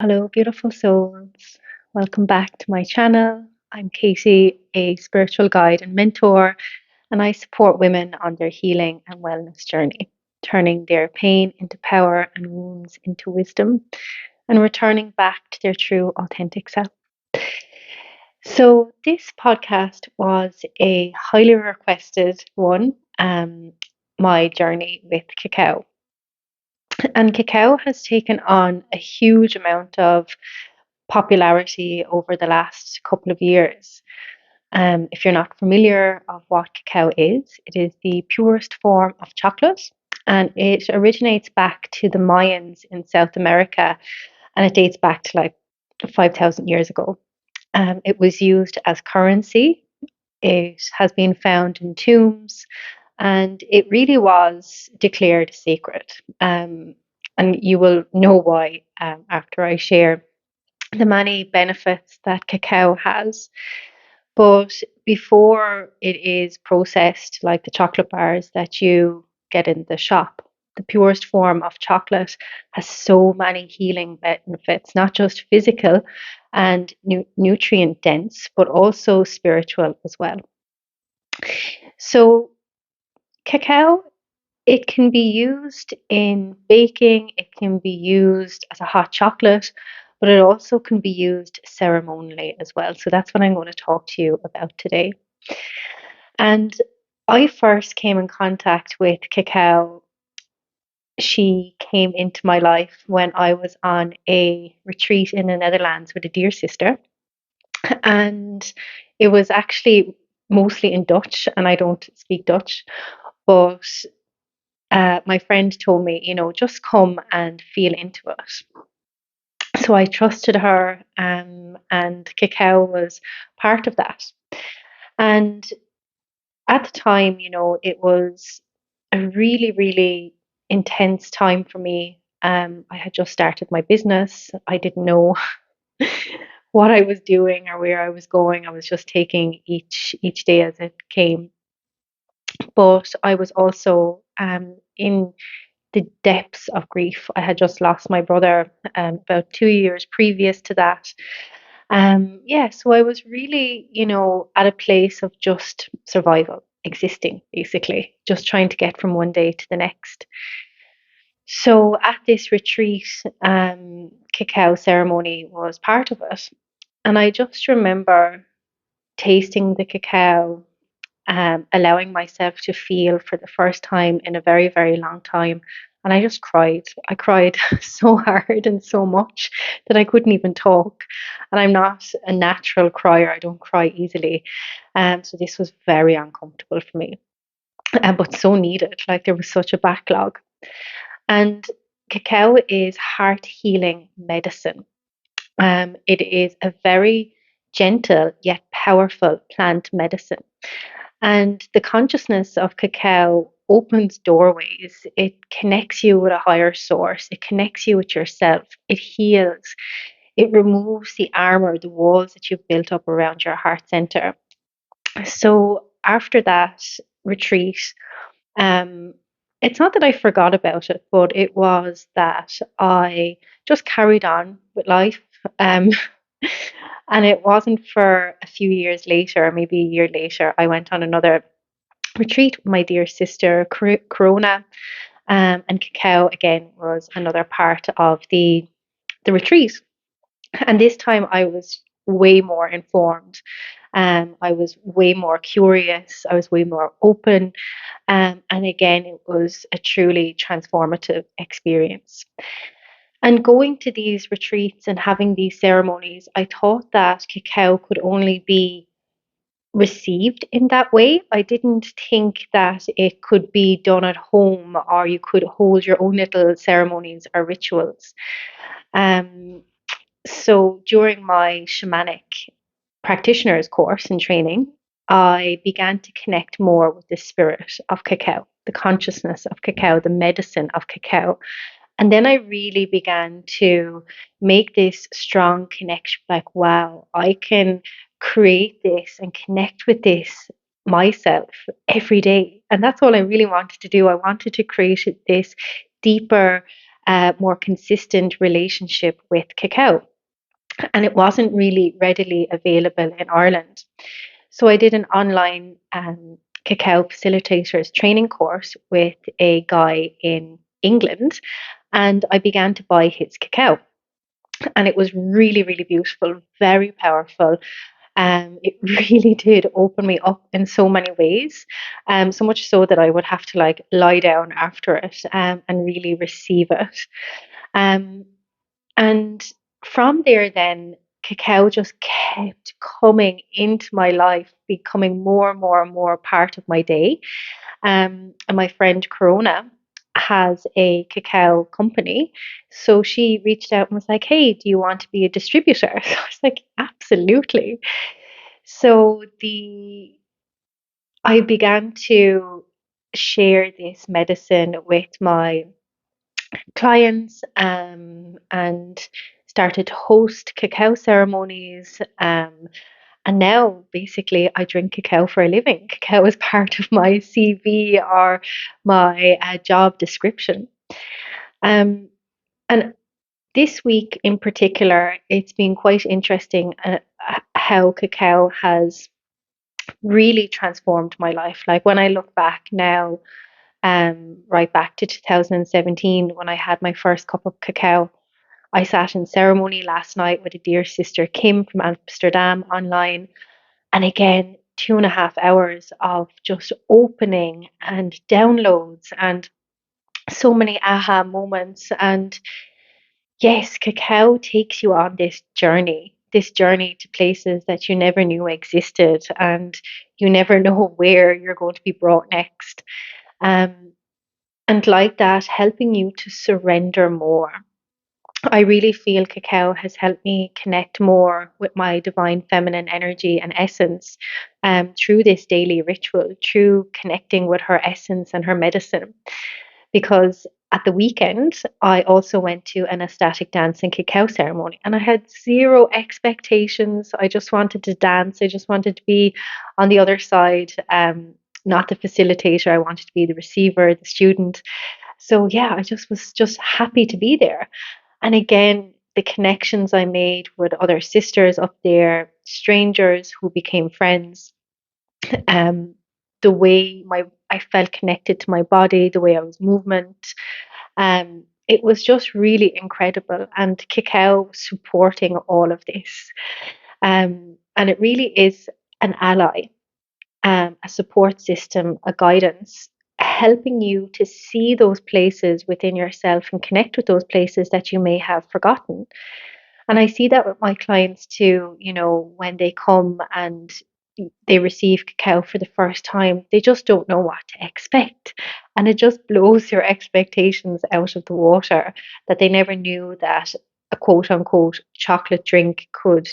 Hello, beautiful souls. Welcome back to my channel. I'm Katie, a spiritual guide and mentor, and I support women on their healing and wellness journey, turning their pain into power and wounds into wisdom, and returning back to their true, authentic self. So, this podcast was a highly requested one, my journey with cacao. And cacao has taken on a huge amount of popularity over the last couple of years. If you're not familiar of what cacao is, it is the purest form of chocolate, and it originates back to the Mayans in South America, and it dates back to like 5,000 years ago. It was used as currency. It has been found in tombs, and it really was declared sacred. And you will know why after I share the many benefits that cacao has. But before it is processed, like the chocolate bars that you get in the shop, the purest form of chocolate has so many healing benefits, not just physical and nutrient dense, but also spiritual as well. So, cacao, it can be used in baking, it can be used as a hot chocolate, but it also can be used ceremonially as well. So that's what I'm going to talk to you about today. And I first came in contact with cacao. She came into my life when I was on a retreat in the Netherlands with a dear sister. And it was actually mostly in Dutch, and I don't speak Dutch. But my friend told me, just come and feel into it. So I trusted her, and cacao was part of that. And at the time, it was a really, really intense time for me. I had just started my business. I didn't know what I was doing or where I was going. I was just taking each day as it came. But I was also in the depths of grief. I had just lost my brother about 2 years previous to that. Yeah, so I was really, at a place of just survival, existing, basically, just trying to get from one day to the next. So at this retreat, cacao ceremony was part of it. And I just remember tasting the cacao, allowing myself to feel for the first time in a very, very long time. And I just cried. I cried so hard and so much that I couldn't even talk. And I'm not a natural crier, I don't cry easily. So this was very uncomfortable for me, but so needed. Like there was such a backlog. And cacao is heart healing medicine. It is a very gentle yet powerful plant medicine. And the consciousness of cacao opens doorways. It connects you with a higher source. It connects you with yourself. It heals. It removes the armor, the walls that you've built up around your heart center. So after that retreat, um, it's not that I forgot about it, but it was that I just carried on with life. Um, and it wasn't for a few years later, maybe a year later, I went on another retreat with my dear sister Corona, and cacao again was another part of the retreat. And this time I was way more informed. I was way more curious. I was way more open. And again, it was a truly transformative experience. And going to these retreats and having these ceremonies, I thought that cacao could only be received in that way. I didn't think that it could be done at home or you could hold your own little ceremonies or rituals. Um, so during my shamanic practitioner's course and training, I began to connect more with the spirit of cacao, the consciousness of cacao, the medicine of cacao. And then I really began to make this strong connection like, wow, I can create this and connect with this myself every day. And that's all I really wanted to do. I wanted to create this deeper a more consistent relationship with cacao. And it wasn't really readily available in Ireland. So I did an online cacao facilitators training course with a guy in England, and I began to buy his cacao. And it was really, really beautiful, very powerful. It really did open me up in so many ways, so much so that I would have to like lie down after it and really receive it. Um, and from there, then cacao just kept coming into my life, becoming more and more and more part of my day. And my friend Corona has a cacao company. So she reached out and was like, "Hey, do you want to be a distributor?" So I was like, "Absolutely." So I began to share this medicine with my clients and started to host cacao ceremonies. And now basically I drink cacao for a living. Cacao is part of my CV or my job description. Um, and this week in particular, it's been quite interesting how cacao has really transformed my life. Like when I look back now, right back to 2017 when I had my first cup of cacao. I sat in ceremony last night with a dear sister, Kim from Amsterdam, online. And again, 2.5 hours of just opening and downloads and so many aha moments. And yes, cacao takes you on this journey to places that you never knew existed, and you never know where you're going to be brought next. Um, and like that, helping you to surrender more. I really feel cacao has helped me connect more with my divine feminine energy and essence through this daily ritual, through connecting with her essence and her medicine. Because at the weekend, I also went to an ecstatic dance and cacao ceremony, and I had zero expectations. I just wanted to dance, I just wanted to be on the other side. Not the facilitator, I wanted to be the receiver, the student. So yeah, I just was just happy to be there. And again, the connections I made with other sisters up there, strangers who became friends, um, the way my I felt connected to my body, the way I was movement, it was just really incredible. And cacao supporting all of this, and it really is an ally, a support system, a guidance, helping you to see those places within yourself and connect with those places that you may have forgotten. And I see that with my clients too, when they come and they receive cacao for the first time, they just don't know what to expect. And it just blows their expectations out of the water that they never knew that a quote unquote chocolate drink could,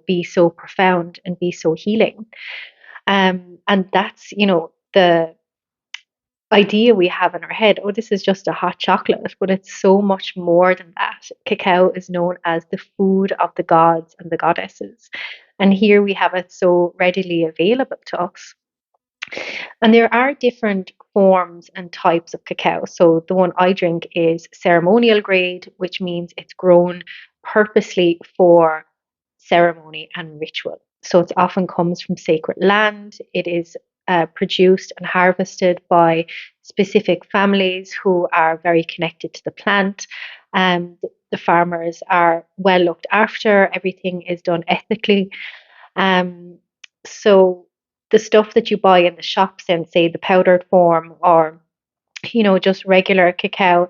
be so profound and be so healing. And that's, the idea we have in our head, oh, this is just a hot chocolate, but it's so much more than that. Cacao is known as the food of the gods and the goddesses. And here we have it so readily available to us. And there are different forms and types of cacao. So the one I drink is ceremonial grade, which means it's grown purposely for ceremony and ritual. So it often comes from sacred land. It is produced and harvested by specific families who are very connected to the plant. The farmers are well looked after. Everything is done ethically. Um, so the stuff that you buy in the shops and say the powdered form or just regular cacao,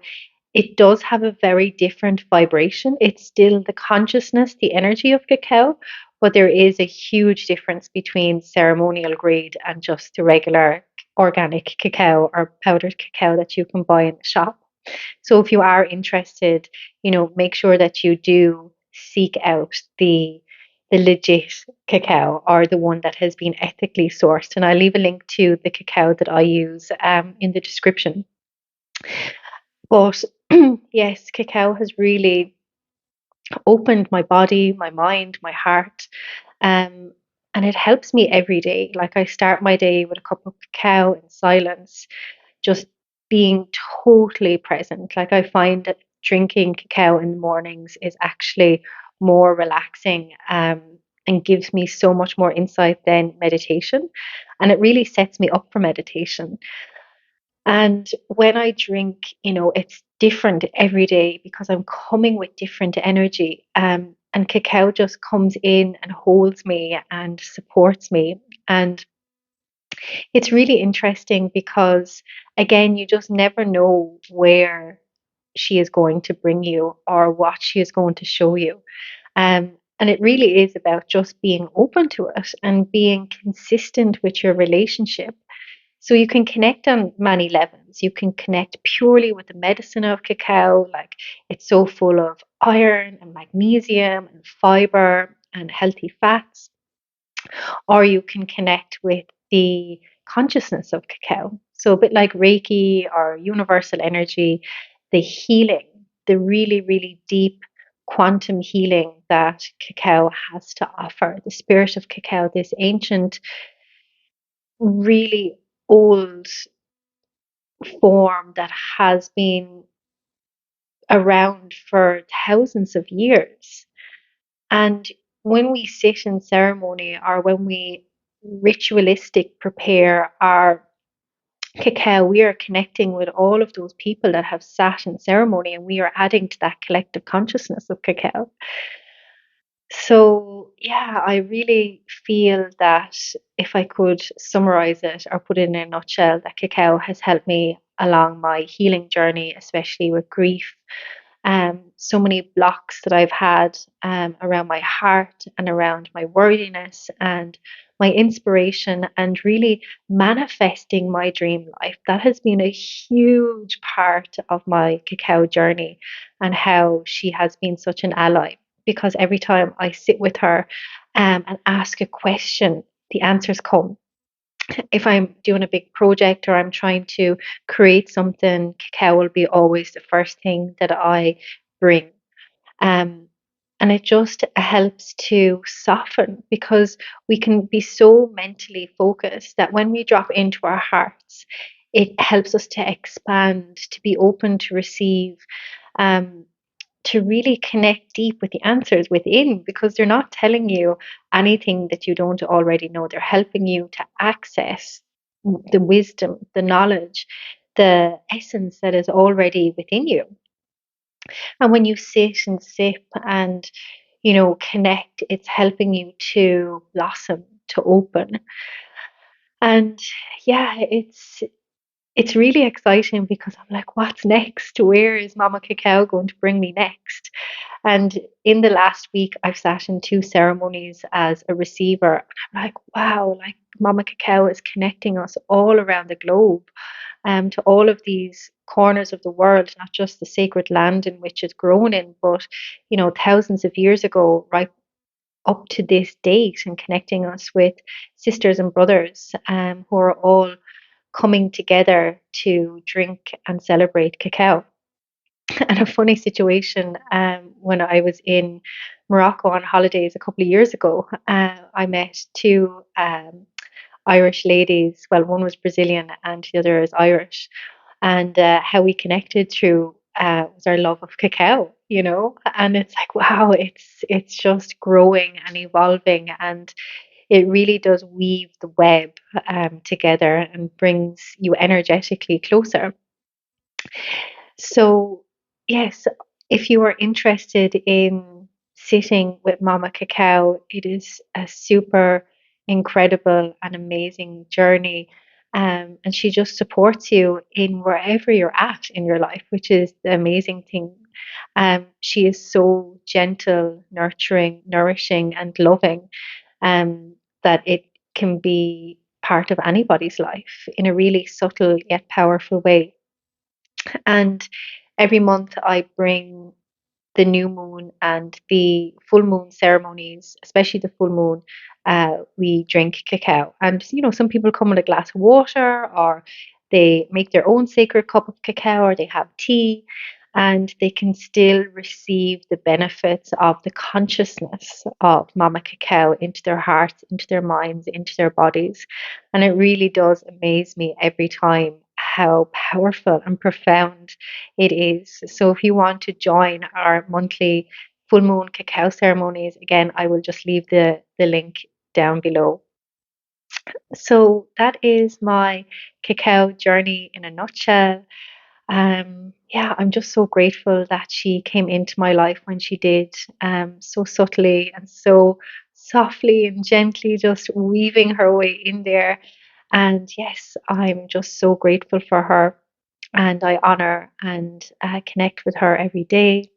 it does have a very different vibration. It's still the consciousness, the energy of cacao, but there is a huge difference between ceremonial grade and just the regular organic cacao or powdered cacao that you can buy in the shop. So if you are interested, make sure that you do seek out the legit cacao or the one that has been ethically sourced. And I'll leave a link to the cacao that I use in the description. But yes, cacao has really opened my body, my mind, my heart. Um, and it helps me every day. Like I start my day with a cup of cacao in silence, just being totally present. Like I find that drinking cacao in the mornings is actually more relaxing, and gives me so much more insight than meditation. And it really sets me up for meditation. And when I drink, it's different every day because I'm coming with different energy. And cacao just comes in and holds me and supports me. And it's really interesting because, again, you just never know where she is going to bring you or what she is going to show you. And it really is about just being open to it and being consistent with your relationship. So you can connect on many levels. You can connect purely with the medicine of cacao, like it's so full of iron and magnesium and fiber and healthy fats, or you can connect with the consciousness of cacao. So a bit like Reiki or universal energy, the healing, the really, really deep quantum healing that cacao has to offer, the spirit of cacao, this ancient, really old form that has been around for thousands of years. And when we sit in ceremony or when we ritualistic prepare our cacao, we are connecting with all of those people that have sat in ceremony, and we are adding to that collective consciousness of cacao. So, yeah, I really feel that if I could summarize it or put it in a nutshell, that cacao has helped me along my healing journey, especially with grief. So many blocks that I've had around my heart and around my worthiness and my inspiration, and really manifesting my dream life. That has been a huge part of my cacao journey, and how she has been such an ally, because every time I sit with her and ask a question, the answers come. If I'm doing a big project or I'm trying to create something, cacao will be always the first thing that I bring. Um, and it just helps to soften, because we can be so mentally focused that when we drop into our hearts, it helps us to expand, to be open to receive, um, to really connect deep with the answers within, because they're not telling you anything that you don't already know. They're helping you to access the wisdom, the knowledge, the essence that is already within you. And when you sit and sip and, connect, it's helping you to blossom, to open. And yeah, it's really exciting because I'm like, what's next? Where is Mama Cacao going to bring me next? And in the last week, I've sat in two ceremonies as a receiver. And I'm like, wow, like Mama Cacao is connecting us all around the globe, to all of these corners of the world, not just the sacred land in which it's grown in, but, thousands of years ago, right up to this date, and connecting us with sisters and brothers, who are all coming together to drink and celebrate cacao. And a funny situation, when I was in Morocco on holidays a couple of years ago, I met two Irish ladies. Well, one was Brazilian and the other is Irish. And how we connected through was our love of cacao, And it's like, wow, it's just growing and evolving, and it really does weave the web together and brings you energetically closer. So, yes, if you are interested in sitting with Mama Cacao, it is a super incredible and amazing journey. And she just supports you in wherever you're at in your life, which is the amazing thing. She is so gentle, nurturing, nourishing, and loving, that it can be part of anybody's life in a really subtle yet powerful way. And every month I bring the new moon and the full moon ceremonies, especially the full moon. We drink cacao. And, some people come with a glass of water, or they make their own sacred cup of cacao, or they have tea, and they can still receive the benefits of the consciousness of Mama Cacao into their hearts, into their minds, into their bodies. And it really does amaze me every time how powerful and profound it is. So if you want to join our monthly full moon cacao ceremonies, again, I will just leave the link down below. So that is my cacao journey in a nutshell. Yeah, I'm just so grateful that she came into my life when she did, so subtly and so softly and gently, just weaving her way in there. And yes, I'm just so grateful for her, and I honor and connect with her every day.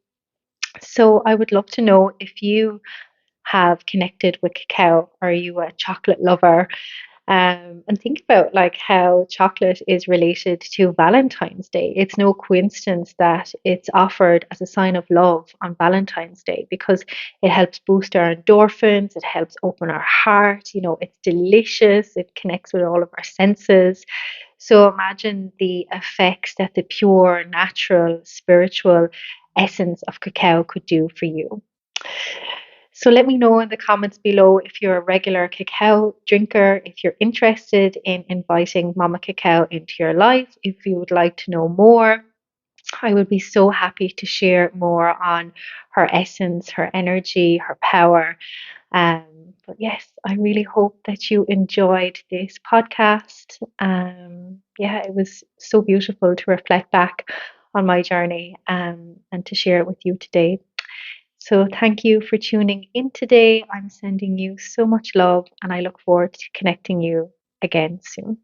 So I would love to know if you have connected with cacao. Are you a chocolate lover? And think about like how chocolate is related to Valentine's Day. It's no coincidence that it's offered as a sign of love on Valentine's Day because it helps boost our endorphins, it helps open our heart, it's delicious, it connects with all of our senses. So imagine the effects that the pure, natural, spiritual essence of cacao could do for you. So let me know in the comments below if you're a regular cacao drinker, if you're interested in inviting Mama Cacao into your life, if you would like to know more. I would be so happy to share more on her essence, her energy, her power. But yes, I really hope that you enjoyed this podcast. Yeah, it was so beautiful to reflect back on my journey and to share it with you today. So, thank you for tuning in today. I'm sending you so much love, and I look forward to connecting you again soon.